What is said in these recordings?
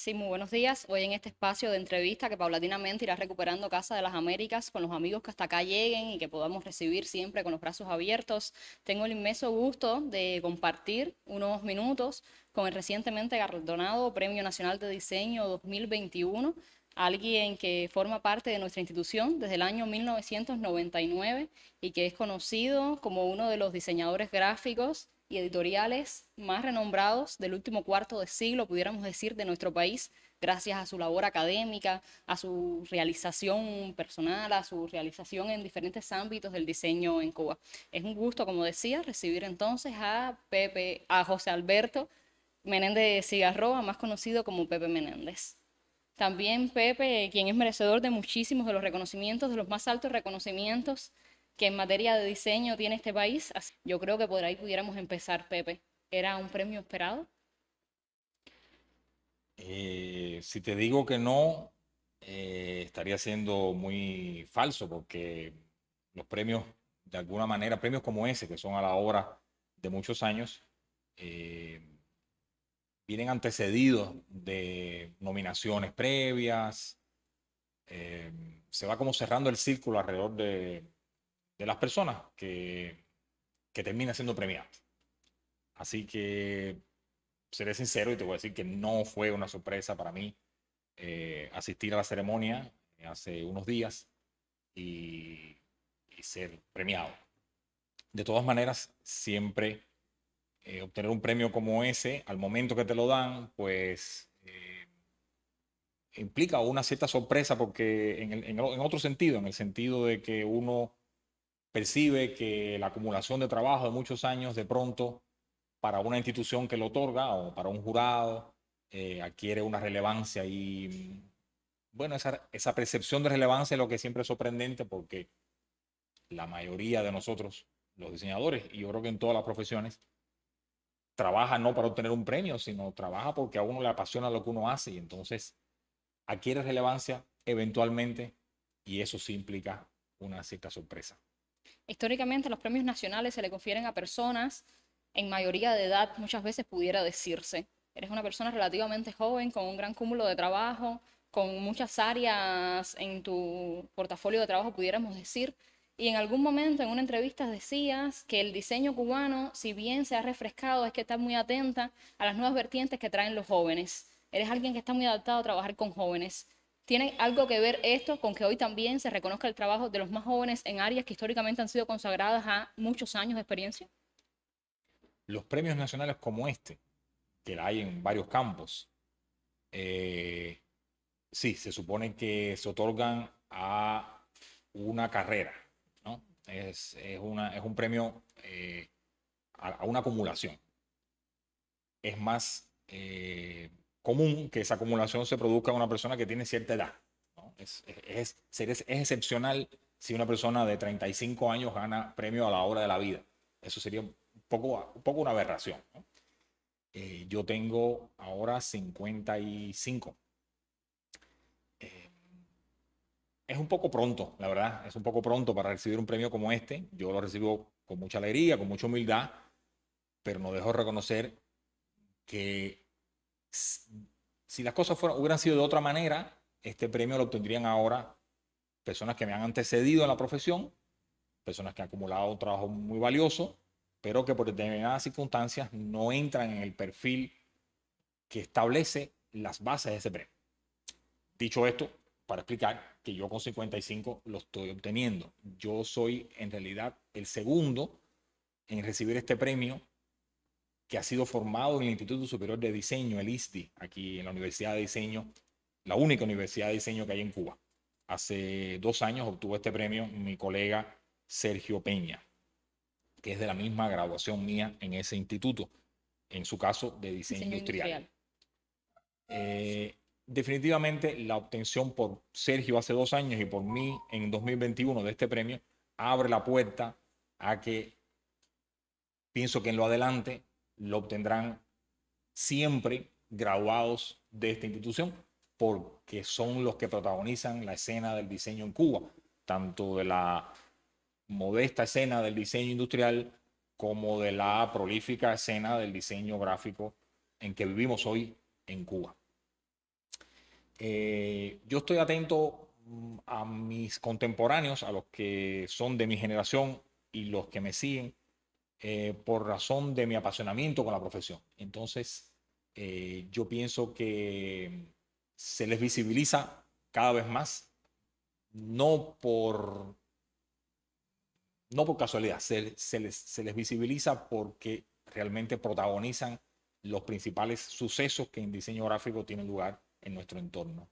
Sí, muy buenos días. Hoy en este espacio de entrevista que paulatinamente irá recuperando Casa de las Américas con los amigos que hasta acá lleguen y que podamos recibir siempre con los brazos abiertos, tengo el inmenso gusto de compartir unos minutos con el recientemente galardonado Premio Nacional de Diseño 2021, alguien que forma parte de nuestra institución desde el año 1999 y que es conocido como uno de los diseñadores gráficos y editoriales más renombrados del último cuarto de siglo, pudiéramos decir, de nuestro país, gracias a su labor académica, a su realización personal, a su realización en diferentes ámbitos del diseño en Cuba. Es un gusto, como decía, recibir entonces a José Alberto Menéndez Cigarroa, más conocido como Pepe Menéndez. También Pepe, quien es merecedor de muchísimos de los reconocimientos, de los más altos reconocimientos que en materia de diseño tiene este país. Yo creo que por ahí pudiéramos empezar, Pepe. ¿Era un premio esperado? Si te digo que no, estaría siendo muy falso porque los premios, de alguna manera, premios como ese, que son a la hora de muchos años, eh, vienen antecedidos de nominaciones previas. eh, Se va como cerrando el círculo alrededor de las personas que terminan siendo premiadas. Así que seré sincero y te voy a decir que no fue una sorpresa para mí asistir a la ceremonia hace unos días y, y ser premiado. De todas maneras, siempre obtener un premio como ese, al momento que te lo dan, pues implica una cierta sorpresa porque en otro sentido, en el sentido de que uno percibe que la acumulación de trabajo de muchos años de pronto para una institución que lo otorga o para un jurado adquiere una relevancia y bueno, esa percepción de relevancia es lo que siempre es sorprendente porque la mayoría de nosotros, los diseñadores, y yo creo que en todas las profesiones, trabaja no para obtener un premio, sino trabaja porque a uno le apasiona lo que uno hace y entonces adquiere relevancia eventualmente y eso sí implica una cierta sorpresa. Históricamente, los premios nacionales se le confieren a personas en mayoría de edad, muchas veces pudiera decirse. Eres una persona relativamente joven, con un gran cúmulo de trabajo, con muchas áreas en tu portafolio de trabajo, pudiéramos decir. Y en algún momento en una entrevista decías que el diseño cubano, si bien se ha refrescado, es que está muy atenta a las nuevas vertientes que traen los jóvenes. Eres alguien que está muy adaptado a trabajar con jóvenes. ¿Tiene algo que ver esto con que hoy también se reconozca el trabajo de los más jóvenes en áreas que históricamente han sido consagradas a muchos años de experiencia? Los premios nacionales como este, que la hay en varios campos, eh, sí, se supone que se otorgan a una carrera, ¿no? Es un premio a una acumulación. Es más común que esa acumulación se produzca en una persona que tiene cierta edad, ¿no? Es excepcional si una persona de 35 años gana premio a la hora de la vida. Eso sería un poco una aberración, ¿no? Yo tengo ahora 55. Eh, es un poco pronto, la verdad, es un poco pronto para recibir un premio como este. Yo lo recibo con mucha alegría, con mucha humildad, pero no dejo de reconocer que si las cosas hubieran sido de otra manera, este premio lo obtendrían ahora personas que me han antecedido en la profesión, personas que han acumulado un trabajo muy valioso, pero que por determinadas circunstancias no entran en el perfil que establece las bases de ese premio. Dicho esto, para explicar que yo con 55 lo estoy obteniendo. Yo soy en realidad el segundo en recibir este premio que ha sido formado en el Instituto Superior de Diseño, el ISDI, aquí en la Universidad de Diseño, la única universidad de diseño que hay en Cuba. Hace 2 años obtuvo este premio mi colega Sergio Peña, que es de la misma graduación mía en ese instituto, en su caso de diseño Diseño industrial. industrial. Eh, Definitivamente la obtención por Sergio hace 2 años y por mí en 2021 de este premio abre la puerta a que pienso que en lo adelante lo obtendrán siempre graduados de esta institución porque son los que protagonizan la escena del diseño en Cuba, tanto de la modesta escena del diseño industrial como de la prolífica escena del diseño gráfico en que vivimos hoy en Cuba. Yo estoy atento a mis contemporáneos, a los que son de mi generación y los que me siguen, por razón de mi apasionamiento con la profesión. Entonces, yo pienso que se les visibiliza cada vez más, no por, no por casualidad, se les visibiliza porque realmente protagonizan los principales sucesos que en diseño gráfico tienen lugar en nuestro entorno.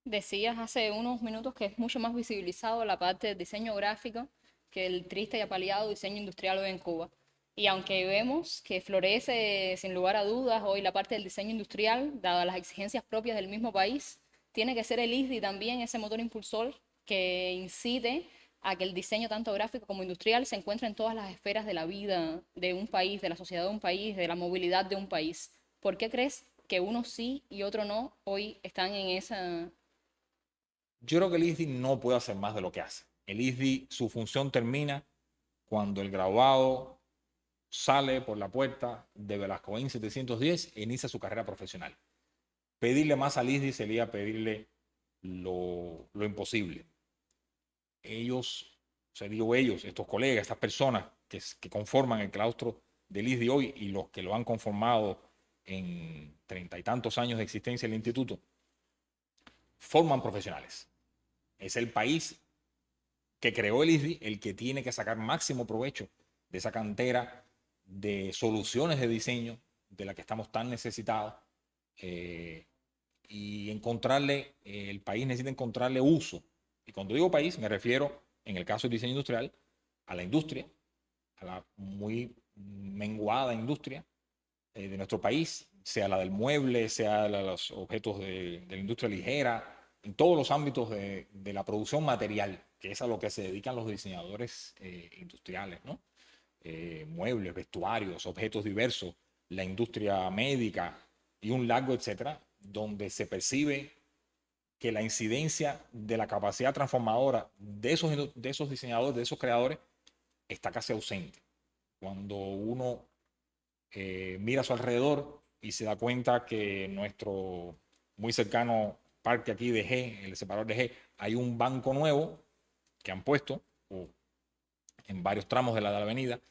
Decías hace unos minutos que es mucho más visibilizado la parte del diseño gráfico que el triste y apaleado diseño industrial hoy en Cuba. Y aunque vemos que florece sin lugar a dudas hoy la parte del diseño industrial, dadas las exigencias propias del mismo país, tiene que ser el ISDI también ese motor impulsor que incite a que el diseño tanto gráfico como industrial se encuentre en todas las esferas de la vida de un país, de la sociedad de un país, de la movilidad de un país. ¿Por qué crees que uno sí y otro no hoy están en esa? Yo creo que el ISDI no puede hacer más de lo que hace. El ISDI, su función termina cuando el graduado sale por la puerta de Velascoín 710 e inicia su carrera profesional. Pedirle más al ISDI sería pedirle lo imposible. Ellos, o sea, digo ellos, estos colegas, estas personas que conforman el claustro del ISDI hoy y los que lo han conformado en 30 y tantos años de existencia del instituto, forman profesionales. Es el país que creó el ISDI el que tiene que sacar máximo provecho de esa cantera de soluciones de diseño de la que estamos tan necesitados, y el país necesita encontrarle uso. Y cuando digo país me refiero, en el caso del diseño industrial, a la industria, a la muy menguada industria de nuestro país, sea la del mueble, sea la de los objetos de la industria ligera, en todos los ámbitos de la producción material, que es a lo que se dedican los diseñadores industriales, ¿no? Muebles, vestuarios, objetos diversos, la industria médica y un largo etcétera, donde se percibe que la incidencia de la capacidad transformadora de esos diseñadores, de esos creadores, está casi ausente. Cuando uno mira a su alrededor y se da cuenta que nuestro muy cercano parque aquí de G, el separador de G, hay un banco nuevo que han puesto en varios tramos de la avenida,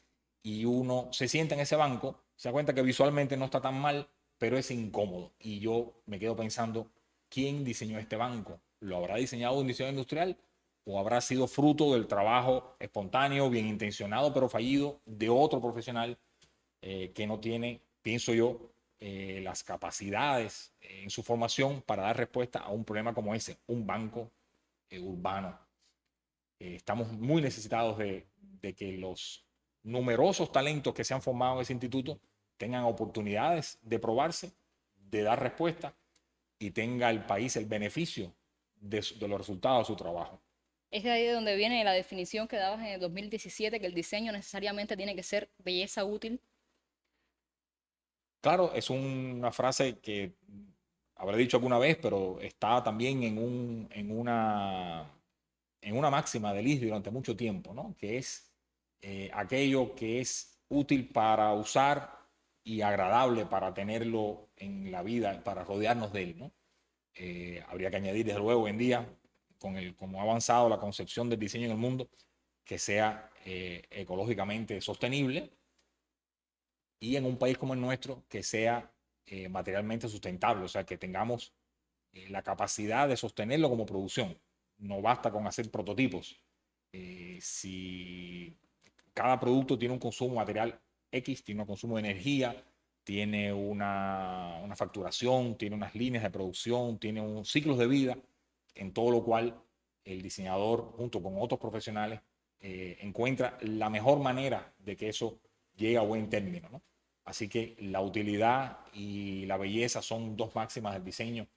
y uno se sienta en ese banco, se da cuenta que visualmente no está tan mal, pero es incómodo. Y yo me quedo pensando, ¿quién diseñó este banco? ¿Lo habrá diseñado un diseñador industrial o habrá sido fruto del trabajo espontáneo, bien intencionado, pero fallido de otro profesional que no tiene, pienso yo, las capacidades en su formación para dar respuesta a un problema como ese, un banco urbano? Estamos muy necesitados de que los numerosos talentos que se han formado en ese instituto tengan oportunidades de probarse, de dar respuesta, y tenga el país el beneficio de los resultados de su trabajo. Es de ahí de donde viene la definición que dabas en el 2017, que el diseño necesariamente tiene que ser belleza útil. Claro, es una frase que habré dicho alguna vez, pero está también en una máxima del ISDI durante mucho tiempo, ¿no? Que es aquello que es útil para usar y agradable para tenerlo en la vida, para rodearnos de él, ¿no? Habría que añadir, desde luego, hoy en día, como ha avanzado la concepción del diseño en el mundo, que sea ecológicamente sostenible, y en un país como el nuestro, que sea materialmente sustentable, o sea, que tengamos la capacidad de sostenerlo como producción. No basta con hacer prototipos. Si cada producto tiene un consumo material X, tiene un consumo de energía, tiene una facturación, tiene unas líneas de producción, tiene un ciclo de vida, en todo lo cual el diseñador, junto con otros profesionales, encuentra la mejor manera de que eso llegue a buen término, ¿no? Así que la utilidad y la belleza son dos máximas del diseño,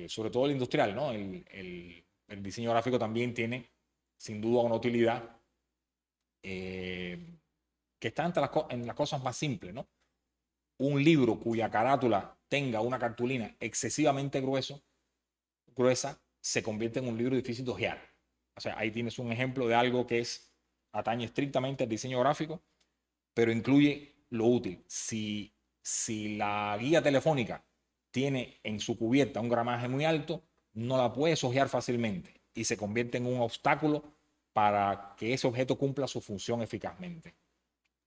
sobre todo el industrial, ¿no? El diseño gráfico también tiene, sin duda, una utilidad que está en las cosas más simples, ¿no? Un libro cuya carátula tenga una cartulina excesivamente gruesa, se convierte en un libro difícil de hojear. O sea, ahí tienes un ejemplo de algo que atañe estrictamente al diseño gráfico, pero incluye lo útil. Si la guía telefónica tiene en su cubierta un gramaje muy alto, no la puedes hojear fácilmente y se convierte en un obstáculo para que ese objeto cumpla su función eficazmente.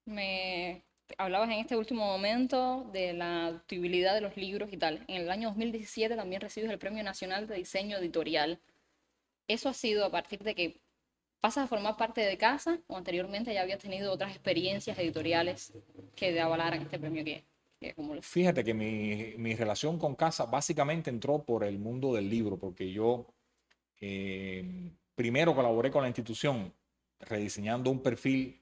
Me hablabas en este último momento de la ductibilidad de los libros y tal. En el año 2017 también recibes el Premio Nacional de Diseño Editorial. ¿Eso ha sido a partir de que pasas a formar parte de casa o anteriormente ya habías tenido otras experiencias editoriales que te avalaran este premio que acumulas? Fíjate que mi relación con casa básicamente entró por el mundo del libro, porque yo primero colaboré con la institución rediseñando un perfil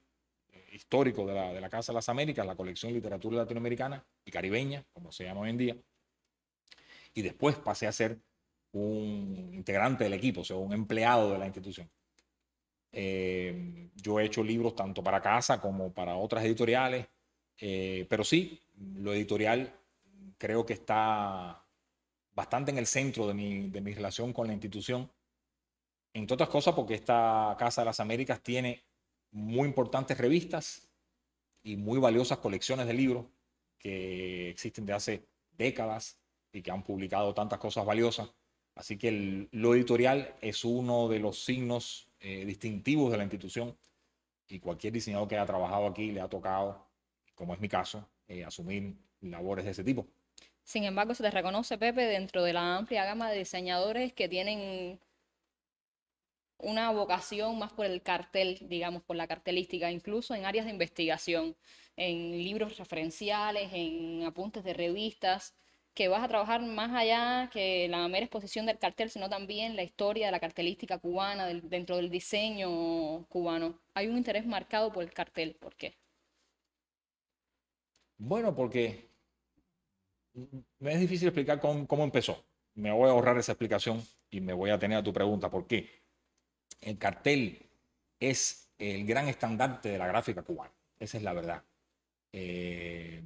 histórico de la Casa de las Américas, la colección de literatura latinoamericana y caribeña, como se llama hoy en día, y después pasé a ser un integrante del equipo, o sea, un empleado de la institución. Yo he hecho libros tanto para casa como para otras editoriales, pero sí, lo editorial creo que está bastante en el centro de mi relación con la institución, entre otras cosas porque esta Casa de las Américas tiene muy importantes revistas y muy valiosas colecciones de libros que existen de hace décadas y que han publicado tantas cosas valiosas. Así que lo editorial es uno de los signos distintivos de la institución y cualquier diseñador que haya trabajado aquí le ha tocado, como es mi caso, asumir labores de ese tipo. Sin embargo, se te reconoce, Pepe, dentro de la amplia gama de diseñadores que tienen una vocación más por el cartel, digamos, por la cartelística, incluso en áreas de investigación, en libros referenciales, en apuntes de revistas, que vas a trabajar más allá que la mera exposición del cartel, sino también la historia de la cartelística cubana, dentro del diseño cubano. Hay un interés marcado por el cartel. ¿Por qué? Bueno, porque me es difícil explicar cómo empezó. Me voy a ahorrar esa explicación y me voy a tener a tu pregunta. ¿Por qué? El cartel es el gran estandarte de la gráfica cubana. Esa es la verdad. Eh,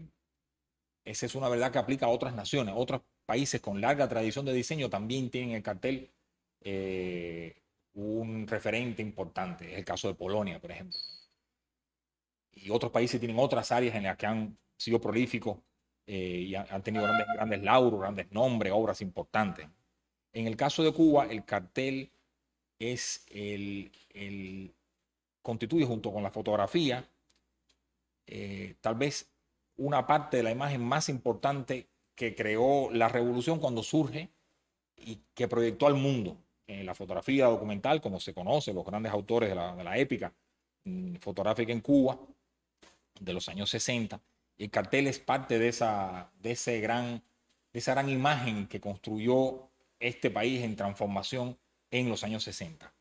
Esa es una verdad que aplica a otras naciones. Otros países con larga tradición de diseño también tienen el cartel un referente importante. Es el caso de Polonia, por ejemplo. Y otros países tienen otras áreas en las que han sido prolíficos y han tenido grandes lauros, grandes nombres, obras importantes. En el caso de Cuba, el cartel es constituye junto con la fotografía tal vez una parte de la imagen más importante que creó la revolución cuando surge y que proyectó al mundo. La fotografía documental, como se conoce, los grandes autores de la épica fotográfica en Cuba de los años 60, el cartel es parte de esa gran imagen que construyó este país en transformación en los años 60.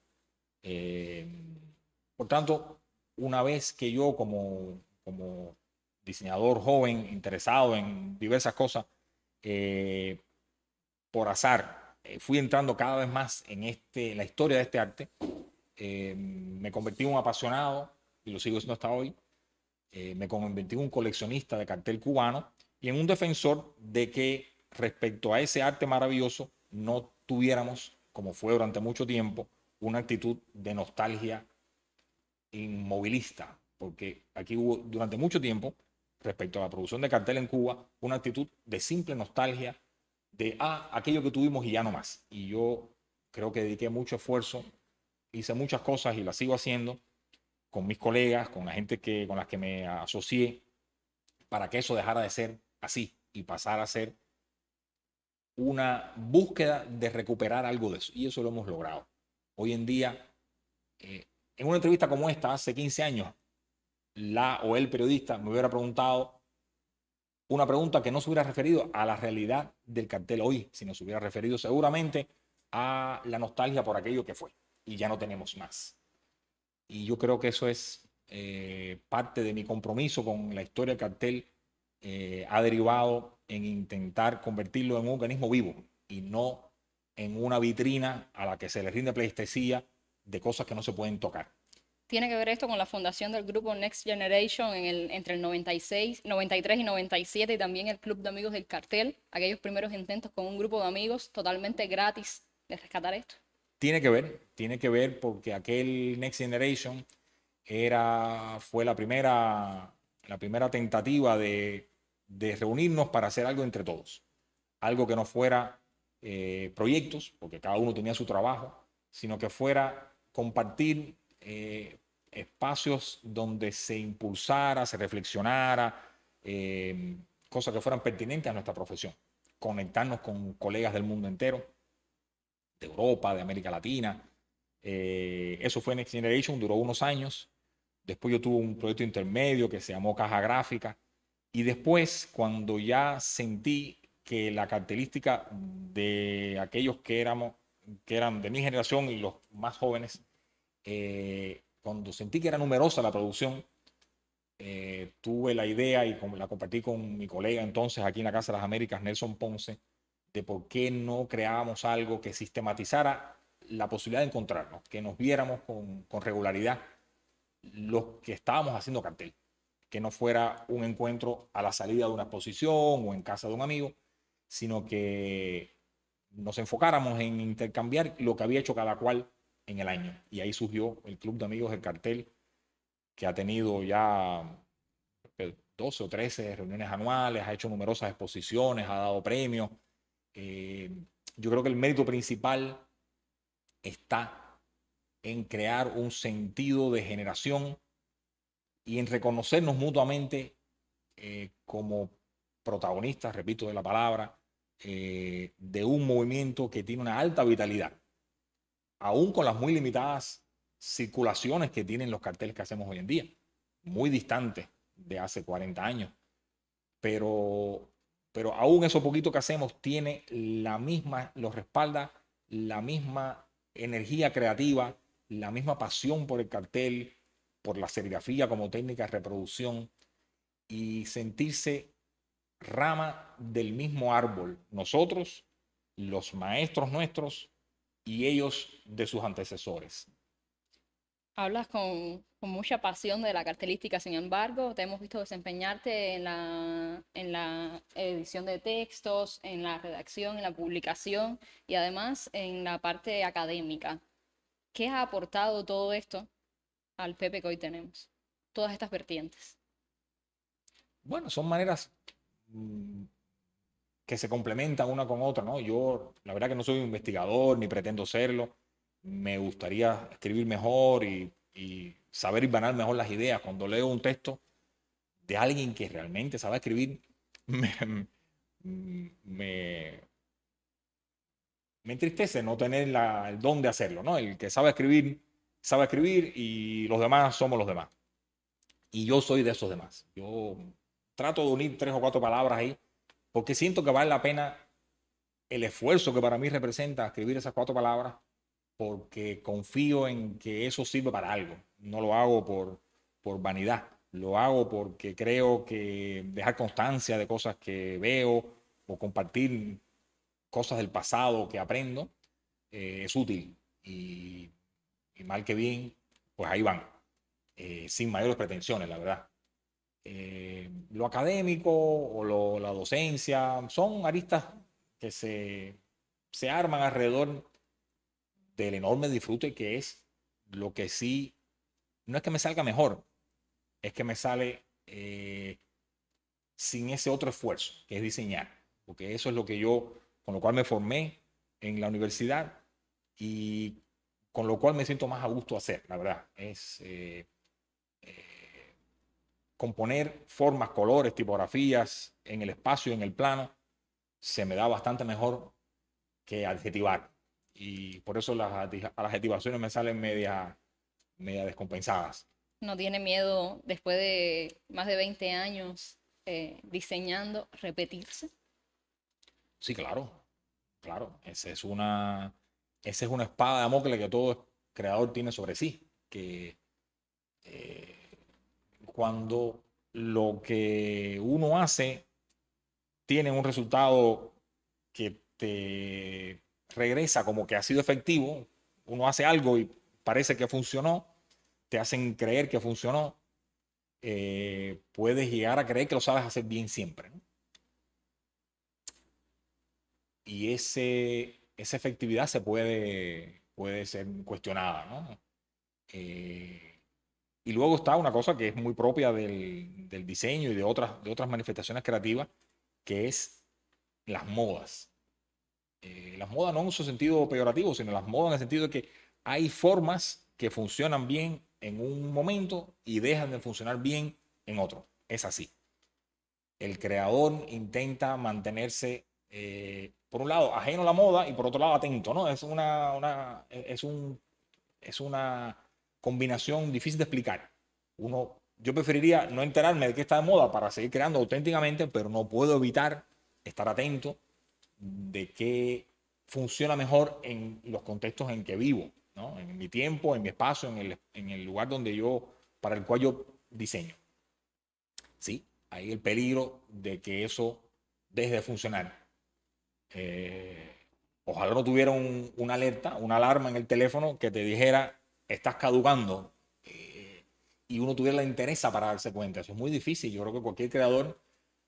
Eh, por tanto, una vez que yo como diseñador joven, interesado en diversas cosas, eh, por azar, fui entrando cada vez más en la historia de este arte. Me convertí en un apasionado, y lo sigo siendo hasta hoy. Me convertí en un coleccionista de cartel cubano y en un defensor de que respecto a ese arte maravilloso no tuviéramos, como fue durante mucho tiempo, una actitud de nostalgia inmovilista, porque aquí hubo durante mucho tiempo, respecto a la producción de cartel en Cuba, una actitud de simple nostalgia de aquello que tuvimos y ya no más. Y yo creo que dediqué mucho esfuerzo, hice muchas cosas y las sigo haciendo con mis colegas, con la gente con las que me asocié, para que eso dejara de ser así y pasara a ser una búsqueda de recuperar algo de eso. Y eso lo hemos logrado. Hoy en día, en una entrevista como esta, hace 15 años, la o el periodista me hubiera preguntado una pregunta que no se hubiera referido a la realidad del cartel hoy, sino se hubiera referido seguramente a la nostalgia por aquello que fue. Y ya no tenemos más. Y yo creo que eso es parte de mi compromiso con la historia del cartel. Ha derivado en intentar convertirlo en un organismo vivo y no en una vitrina a la que se le rinde pleitesía de cosas que no se pueden tocar. Tiene que ver esto con la fundación del grupo Next Generation entre el 96, 93 y 97 y también el Club de Amigos del Cartel, aquellos primeros intentos con un grupo de amigos totalmente gratis de rescatar esto. Tiene que ver porque aquel Next Generation fue la primera tentativa de reunirnos para hacer algo entre todos. algo que no fuera proyectos, porque cada uno tenía su trabajo, sino que fuera compartir espacios donde se impulsara, se reflexionara, cosas que fueran pertinentes a nuestra profesión. Conectarnos con colegas del mundo entero, de Europa, de América Latina. Eso fue Next Generation, duró unos años. Después yo tuve un proyecto intermedio que se llamó Caja Gráfica. Y después, cuando ya sentí que la cartelística de aquellos que eran de mi generación y los más jóvenes, cuando sentí que era numerosa la producción, tuve la idea y la compartí con mi colega entonces aquí en la Casa de las Américas, Nelson Ponce, de por qué no creábamos algo que sistematizara la posibilidad de encontrarnos, que nos viéramos con regularidad los que estábamos haciendo cartel, que no fuera un encuentro a la salida de una exposición o en casa de un amigo, sino que nos enfocáramos en intercambiar lo que había hecho cada cual en el año. Y ahí surgió el Club de Amigos del Cartel, que ha tenido ya 12 o 13 reuniones anuales, ha hecho numerosas exposiciones, ha dado premios. Yo creo que el mérito principal está en crear un sentido de generación y en reconocernos mutuamente como protagonistas, repito de la palabra, de un movimiento que tiene una alta vitalidad, aún con las muy limitadas circulaciones que tienen los carteles que hacemos hoy en día, muy distantes de hace 40 años, pero, pero aún eso poquito que hacemos tiene la misma, los respalda la misma energía creativa, la misma pasión por el cartel, por la serigrafía como técnica de reproducción y sentirse rama del mismo árbol. Nosotros, los maestros nuestros y ellos de sus antecesores. Hablas con mucha pasión de la cartelística, sin embargo, te hemos visto desempeñarte en la edición de textos, en la redacción, en la publicación y además en la parte académica. ¿Qué ha aportado todo esto al Pepe que hoy tenemos? Todas estas vertientes. Bueno, son maneras que se complementan una con otra, ¿no? Yo, la verdad que no soy un investigador ni pretendo serlo. Me gustaría escribir mejor y saber hilvanar mejor las ideas. Cuando leo un texto de alguien que realmente sabe escribir, me, me, me entristece no tener el don de hacerlo, ¿no? El que sabe escribir y los demás somos los demás. Y yo soy de esos demás. Yo trato de unir 3 o 4 palabras ahí porque siento que vale la pena el esfuerzo que para mí representa escribir esas 4 palabras, porque confío en que eso sirve para algo. No lo hago por vanidad, lo hago porque creo que dejar constancia de cosas que veo o compartir cosas del pasado que aprendo es útil. Y mal que bien, pues ahí van, sin mayores pretensiones, la verdad. Lo académico o la docencia son aristas que se arman alrededor del enorme disfrute que es lo que sí, no es que me salga mejor, es que me sale sin ese otro esfuerzo, que es diseñar, porque eso es lo que yo, con lo cual me formé en la universidad y con lo cual me siento más a gusto hacer, la verdad, es componer formas, colores, tipografías en el espacio, en el plano, se me da bastante mejor que adjetivar. Y por eso las adjetivaciones me salen media descompensadas. No tiene miedo, después de más de 20 años diseñando, repetirse. Sí, claro, claro. Esa es una espada de Damocles que todo creador tiene sobre sí. Que cuando lo que uno hace tiene un resultado que te regresa como que ha sido efectivo, uno hace algo y parece que funcionó, te hacen creer que funcionó, puedes llegar a creer que lo sabes hacer bien siempre, ¿no? Y esa efectividad puede ser cuestionada, ¿no? Y luego está una cosa que es muy propia del diseño y de otras manifestaciones creativas, que es las modas. Las modas no en su sentido peyorativo, sino las modas en el sentido de que hay formas que funcionan bien en un momento y dejan de funcionar bien en otro. Es así. El creador intenta mantenerse, por un lado, ajeno a la moda y por otro lado, atento, ¿no? Es una combinación difícil de explicar. Yo preferiría no enterarme de qué está de moda para seguir creando auténticamente, pero no puedo evitar estar atento de qué funciona mejor en los contextos en que vivo, ¿no? En mi tiempo, en mi espacio, en el lugar para el cual yo diseño. Sí, hay el peligro de que eso deje de funcionar. Eh, Ojalá no tuviera una alerta, una alarma en el teléfono que te dijera, estás caducando, y uno tuviera la interés para darse cuenta. Eso es muy difícil. Yo creo que cualquier creador,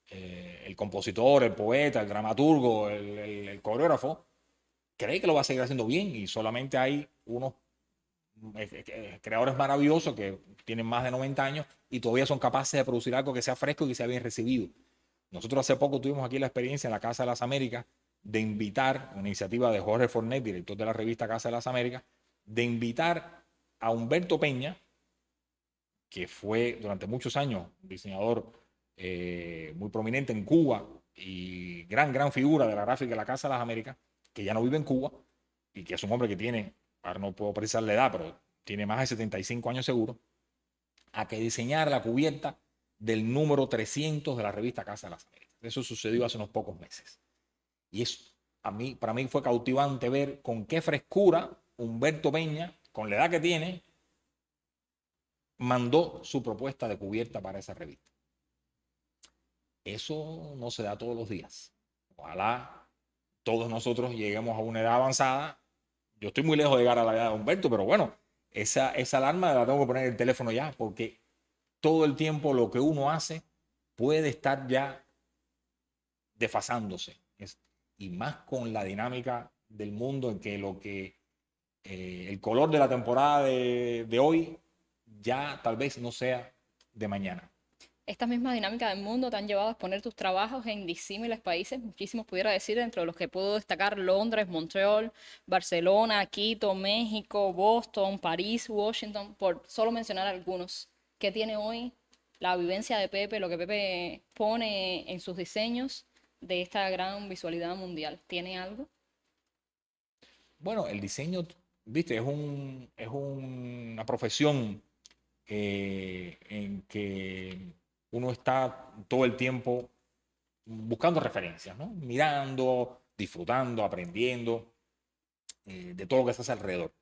el compositor, el poeta, el dramaturgo, el coreógrafo, cree que lo va a seguir haciendo bien y solamente hay unos creadores maravillosos que tienen más de 90 años y todavía son capaces de producir algo que sea fresco y que sea bien recibido. Nosotros hace poco tuvimos aquí la experiencia en la Casa de las Américas de invitar, una iniciativa de Jorge Fornet, director de la revista Casa de las Américas, de invitar a Humberto Peña, que fue durante muchos años un diseñador muy prominente en Cuba y gran figura de la gráfica de la Casa de las Américas, que ya no vive en Cuba y que es un hombre que tiene, ahora no puedo precisar la edad, pero tiene más de 75 años seguro, a que diseñara la cubierta del número 300 de la revista Casa de las Américas. Eso sucedió hace unos pocos meses. Y para mí fue cautivante ver con qué frescura Humberto Peña, con la edad que tiene, mandó su propuesta de cubierta para esa revista. Eso no se da todos los días. Ojalá todos nosotros lleguemos a una edad avanzada. Yo estoy muy lejos de llegar a la edad de Humberto, pero bueno, esa alarma la tengo que poner en el teléfono ya, porque todo el tiempo lo que uno hace puede estar ya desfasándose. Y más con la dinámica del mundo en que el color de la temporada de hoy ya tal vez no sea de mañana. Estas mismas dinámicas del mundo te han llevado a exponer tus trabajos en disímiles países, muchísimos pudiera decir, dentro de los que puedo destacar Londres, Montreal, Barcelona, Quito, México, Boston, París, Washington, por solo mencionar algunos. ¿Qué tiene hoy la vivencia de Pepe, lo que Pepe pone en sus diseños de esta gran visualidad mundial? ¿Tiene algo? Bueno, el diseño, viste, es una profesión en que uno está todo el tiempo buscando referencias, ¿no? Mirando, disfrutando, aprendiendo de todo lo que se hace alrededor.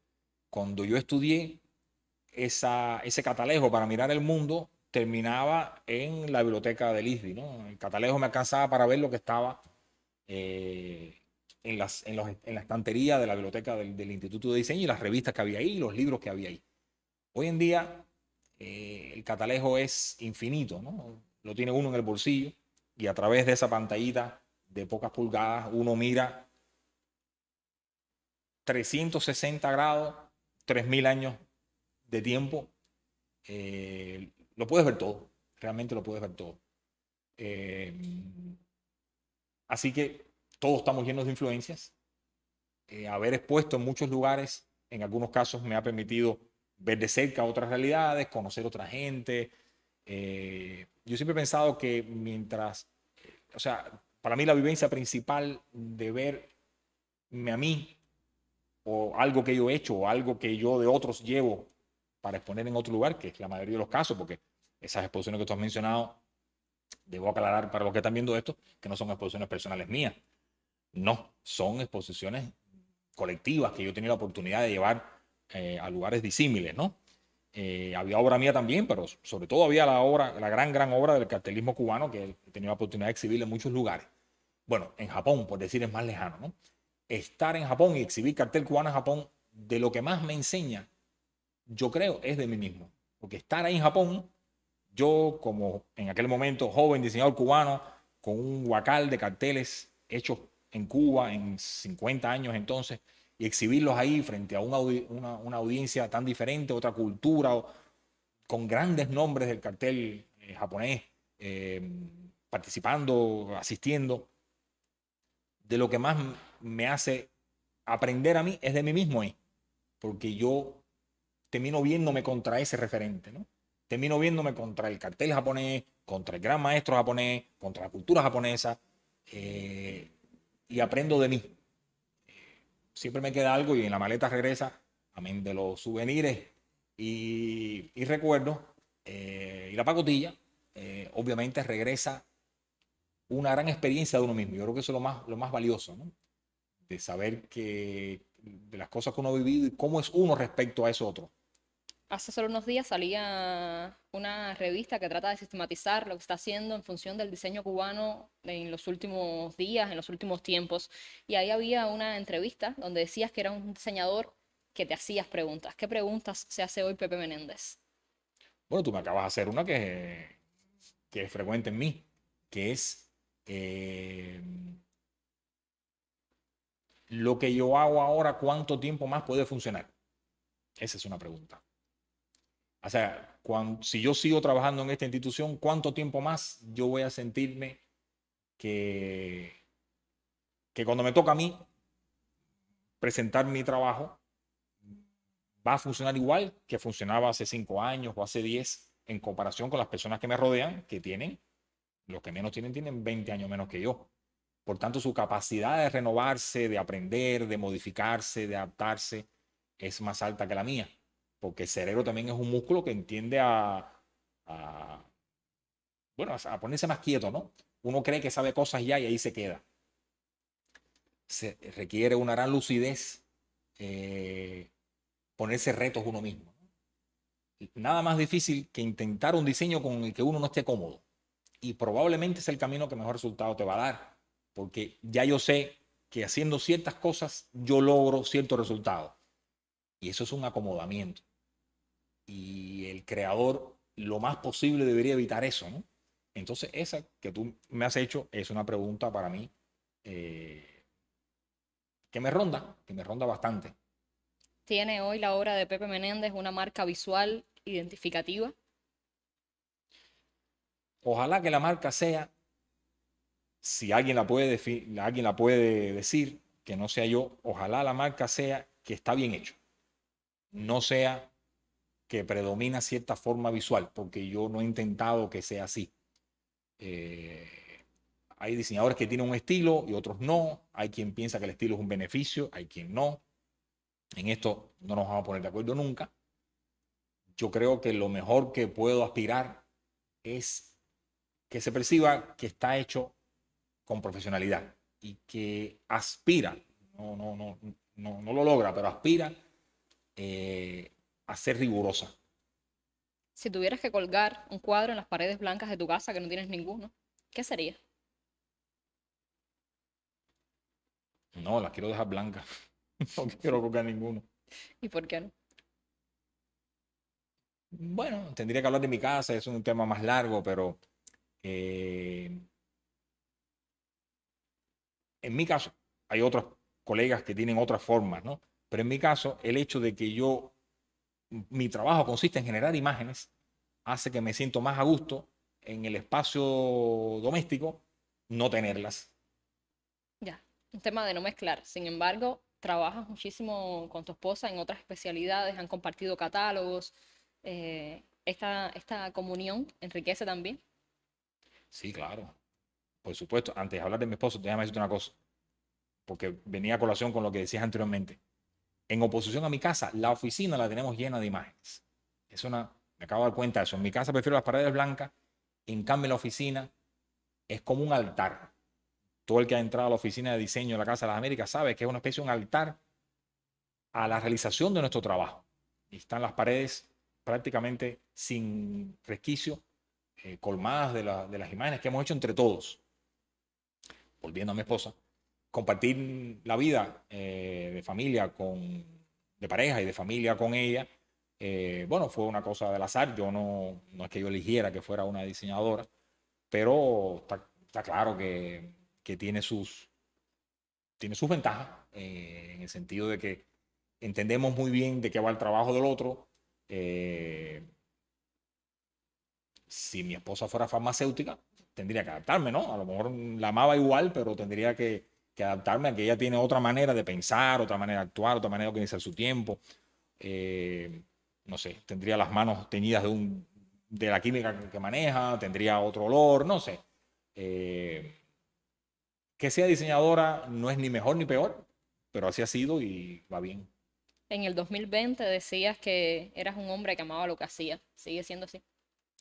Cuando yo estudié, ese catalejo para mirar el mundo terminaba en la biblioteca del ISBI, ¿no? El catalejo me alcanzaba para ver lo que estaba en la estantería de la biblioteca del Instituto de Diseño y las revistas que había ahí y los libros que había ahí. Hoy en día el catalejo es infinito, ¿no? Lo tiene uno en el bolsillo y a través de esa pantallita de pocas pulgadas uno mira 360 grados, 3000 años de tiempo. Lo puedes ver todo, realmente lo puedes ver todo. Eh, Así que todos estamos llenos de influencias. Haber expuesto en muchos lugares, en algunos casos me ha permitido ver de cerca otras realidades, conocer otra gente. Yo siempre he pensado que o sea, para mí la vivencia principal de verme a mí o algo que yo he hecho o algo que yo de otros llevo para exponer en otro lugar, que es la mayoría de los casos, porque esas exposiciones que tú has mencionado, debo aclarar para los que están viendo esto, que no son exposiciones personales mías. No, son exposiciones colectivas que yo he tenido la oportunidad de llevar a lugares disímiles, ¿no? Había obra mía también, pero sobre todo había la gran obra del cartelismo cubano que he tenido la oportunidad de exhibir en muchos lugares. Bueno, en Japón, por decir, es más lejano, ¿no? Estar en Japón y exhibir cartel cubano en Japón, de lo que más me enseña, yo creo, es de mí mismo. Porque estar ahí en Japón, yo como en aquel momento joven diseñador cubano, con un huacal de carteles hechos en Cuba en 50 años entonces, y exhibirlos ahí frente a una audiencia tan diferente, otra cultura, con grandes nombres del cartel japonés, participando, asistiendo. de lo que más me hace aprender a mí es de mí mismo, porque yo termino viéndome contra ese referente, ¿no? Termino viéndome contra el cartel japonés, contra el gran maestro japonés, contra la cultura japonesa, eh, y aprendo de mí. Siempre me queda algo y en la maleta regresa, amén de los souvenirs y recuerdos, y la pacotilla, obviamente regresa una gran experiencia de uno mismo. Yo creo que eso es lo más valioso, ¿no? De saber que de las cosas que uno ha vivido y cómo es uno respecto a eso otro. Hace solo unos días salía una revista que trata de sistematizar lo que está haciendo en función del diseño cubano en los últimos días, en los últimos tiempos. Y ahí había una entrevista donde decías que era un diseñador que te hacías preguntas. ¿Qué preguntas se hace hoy Pepe Menéndez? Bueno, tú me acabas de hacer una que es frecuente en mí, que es eh, lo que yo hago ahora, ¿cuánto tiempo más puede funcionar? Esa es una pregunta. O sea, si yo sigo trabajando en esta institución, ¿cuánto tiempo más yo voy a sentirme que, que cuando me toca a mí presentar mi trabajo va a funcionar igual que funcionaba hace 5 años o hace 10 en comparación con las personas que me rodean, que tienen, los que menos tienen, tienen 20 años menos que yo? Por tanto, su capacidad de renovarse, de aprender, de modificarse, de adaptarse, es más alta que la mía. Porque el cerebro también es un músculo que entiende a bueno, a ponerse más quieto, ¿no? Uno cree que sabe cosas ya y ahí se queda. Se requiere una gran lucidez, eh, ponerse retos uno mismo. Nada más difícil que intentar un diseño con el que uno no esté cómodo. Y probablemente es el camino que mejor resultado te va a dar, porque ya yo sé que haciendo ciertas cosas yo logro ciertos resultados. Y eso es un acomodamiento. Y el creador lo más posible debería evitar eso, ¿no? Entonces, esa que tú me has hecho es una pregunta para mí, eh, que me ronda bastante. ¿Tiene hoy la obra de Pepe Menéndez una marca visual identificativa? Ojalá que la marca sea, si alguien alguien la puede decir, que no sea yo, ojalá la marca sea que está bien hecho, no sea que predomina cierta forma visual, porque yo no he intentado que sea así. Eh, Hay diseñadores que tienen un estilo y otros no. Hay quien piensa que el estilo es un beneficio, hay quien no. En esto no nos vamos a poner de acuerdo nunca. Yo creo que lo mejor que puedo aspirar es que se perciba que está hecho con profesionalidad y que aspira, no lo logra, pero aspira, a ser rigurosa. Si tuvieras que colgar un cuadro en las paredes blancas de tu casa que no tienes ninguno, ¿qué sería? No, la quiero dejar blanca. No quiero colocar ninguno. ¿Y por qué no? Bueno, tendría que hablar de mi casa, es un tema más largo, pero eh, en mi caso, hay otros colegas que tienen otras formas, ¿no? Pero en mi caso, el hecho de que mi trabajo consiste en generar imágenes, hace que me siento más a gusto en el espacio doméstico no tenerlas. Ya, un tema de no mezclar. Sin embargo, trabajas muchísimo con tu esposa en otras especialidades, han compartido catálogos. Esta comunión enriquece también. Sí, claro. Por supuesto, antes de hablar de mi esposo, déjame decirte una cosa, porque venía a colación con lo que decías anteriormente. En oposición a mi casa, la oficina la tenemos llena de imágenes. Me acabo de dar cuenta de eso. En mi casa prefiero las paredes blancas, en cambio en la oficina es como un altar. Todo el que ha entrado a la oficina de diseño de la Casa de las Américas sabe que es una especie de un altar a la realización de nuestro trabajo. Y están las paredes prácticamente sin resquicio, colmadas de las imágenes que hemos hecho entre todos. Volviendo a mi esposa, compartir la vida, de familia de pareja y de familia con ella, bueno, fue una cosa del azar. Yo no es que yo eligiera que fuera una diseñadora, pero está claro que tiene sus ventajas, en el sentido de que entendemos muy bien de qué va el trabajo del otro. Eh, si mi esposa fuera farmacéutica, tendría que adaptarme, ¿no? A lo mejor la amaba igual, pero tendría que que adaptarme a que ella tiene otra manera de pensar, otra manera de actuar, otra manera de organizar su tiempo. No sé, tendría las manos teñidas de la química que maneja, tendría otro olor, no sé. Que sea diseñadora no es ni mejor ni peor, pero así ha sido y va bien. En el 2020 decías que eras un hombre que amaba lo que hacía. ¿Sigue siendo así?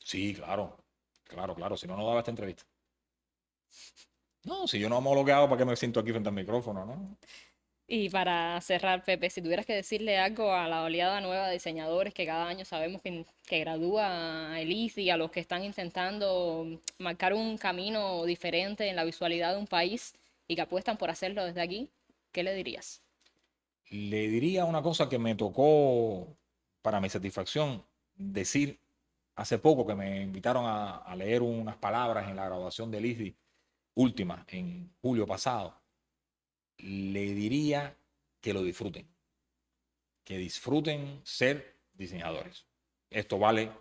Sí, claro, claro, claro, si no, no daba esta entrevista. No, si yo no amo lo que hago, ¿para qué me siento aquí frente al micrófono, no? Y para cerrar, Pepe, si tuvieras que decirle algo a la oleada nueva de diseñadores que cada año sabemos que gradúa el ICI, a los que están intentando marcar un camino diferente en la visualidad de un país y que apuestan por hacerlo desde aquí, ¿qué le dirías? Le diría una cosa que me tocó para mi satisfacción decir hace poco que me invitaron a leer unas palabras en la graduación del ISDI última, en julio pasado. Le diría que lo disfruten, que disfruten ser diseñadores. Esto vale,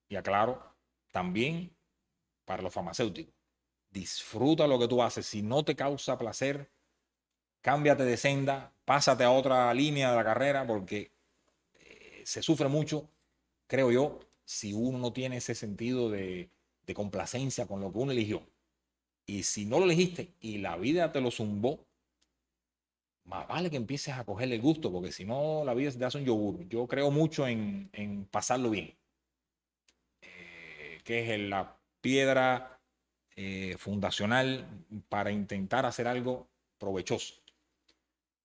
y aclaro, también para los farmacéuticos. Disfruta lo que tú haces. Si no te causa placer, cámbiate de senda, pásate a otra línea de la carrera, porque se sufre mucho, creo yo, si uno no tiene ese sentido de complacencia con lo que uno eligió. Y si no lo elegiste y la vida te lo zumbó, más vale que empieces a cogerle el gusto, porque si no, la vida te hace un yogur. Yo creo mucho en pasarlo bien, que es la piedra fundacional para intentar hacer algo provechoso.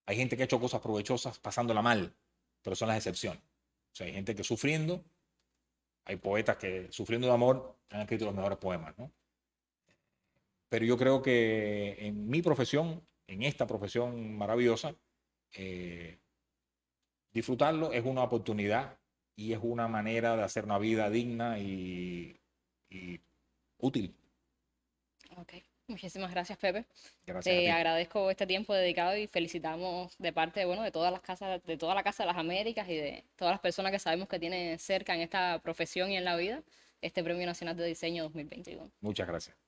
Hay gente que ha hecho cosas provechosas pasándola mal, pero son las excepciones. O sea, hay gente que sufriendo, hay poetas que sufriendo de amor han escrito los mejores poemas, ¿no? Pero yo creo que en mi profesión, en esta profesión maravillosa, eh, disfrutarlo es una oportunidad y es una manera de hacer una vida digna y útil. Ok, muchísimas gracias, Pepe. Gracias a Te ti. agradezco este tiempo dedicado y felicitamos de parte, bueno, de todas las casas, de toda la Casa de las Américas y de todas las personas que sabemos que tienen cerca en esta profesión y en la vida este Premio Nacional de Diseño 2021. Muchas gracias.